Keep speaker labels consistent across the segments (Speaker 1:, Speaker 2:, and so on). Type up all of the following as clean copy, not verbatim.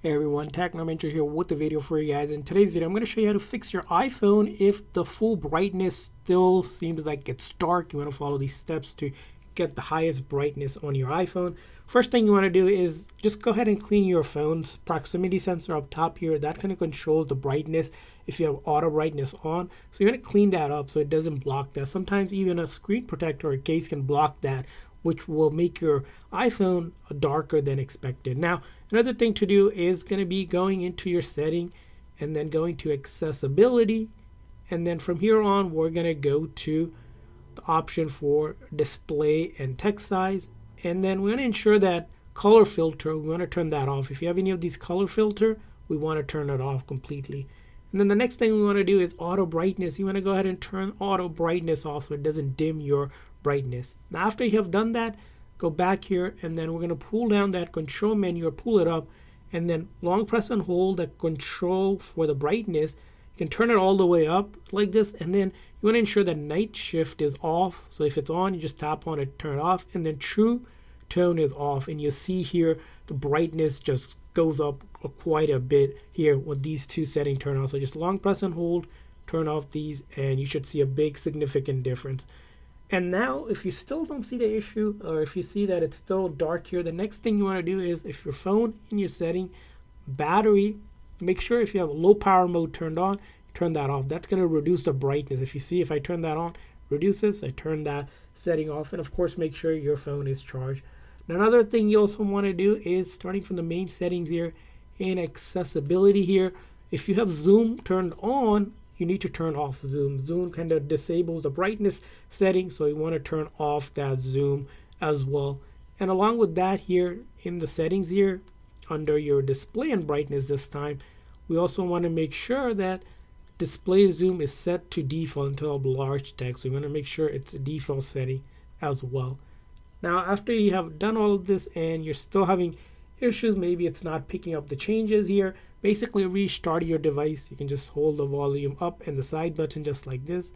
Speaker 1: Hey everyone, Technomentary here with the video for you guys. In today's video, I'm going to show you how to fix your iPhone if the full brightness still seems like it's dark. You want to follow these steps to get the highest brightness on your iPhone. First thing you want to do is just go ahead and clean your phone's proximity sensor up top here. That kind of controls the brightness if you have auto brightness on. So you're going to clean that up so it doesn't block that. Sometimes even a screen protector or case can block that, which will make your iPhone darker than expected. Now, another thing to do is going to be going into your setting and then going to accessibility. And then from here on, we're going to go to the option for display and text size. And then we're going to ensure that color filter, we want to turn that off. If you have any of these color filter, we want to turn it off completely. And then the next thing we want to do is auto brightness. You want to go ahead and turn auto brightness off so it doesn't dim your brightness. Now after you have done that, go back here and then we're going to pull down that control menu or pull it up and then long press and hold the control for the brightness. You can turn it all the way up like this, and then you want to ensure that night shift is off. So if it's on, you just tap on it, turn it off, and then true tone is off, and you see here the brightness just goes up quite a bit here with these two settings turned off. So just long press and hold, turn off these, and you should see a big significant difference. And now if you still don't see the issue, or if you see that it's still dark here, the next thing you want to do is, if your phone in your setting, battery, make sure if you have low power mode turned on, turn that off. That's going to reduce the brightness. If you see, if I turn that on, reduces, I turn that setting off. And of course, make sure your phone is charged. Now, another thing you also want to do is, starting from the main settings here in accessibility here, if you have zoom turned on, you need to turn off zoom. Zoom kind of disables the brightness setting, so you want to turn off that zoom as well. And along with that, here in the settings here, under your display and brightness this time, we also want to make sure that display zoom is set to default until large text. So we want to make sure it's a default setting as well. Now, after you have done all of this and you're still having issues, maybe it's not picking up the changes here, basically restart your device. You can just hold the volume up and the side button just like this.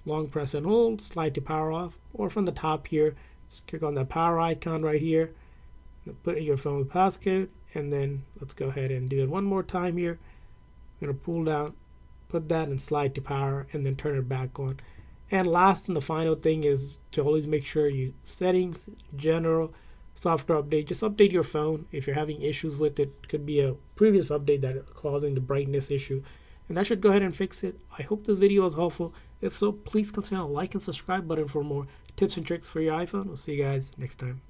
Speaker 1: Long press and hold, slide to power off, or from the top here, just click on the power icon right here, put in your phone passcode, and then let's go ahead and do it one more time here. I'm going to pull down, put that and slide to power, and then turn it back on. And last and the final thing is to always make sure you settings, general, software update, just update your phone. If you're having issues with it, could be a previous update that is causing the brightness issue, and that should go ahead and fix it. I hope this video was helpful. If so, please consider the like and subscribe button for more tips and tricks for your iPhone. We'll see you guys next time.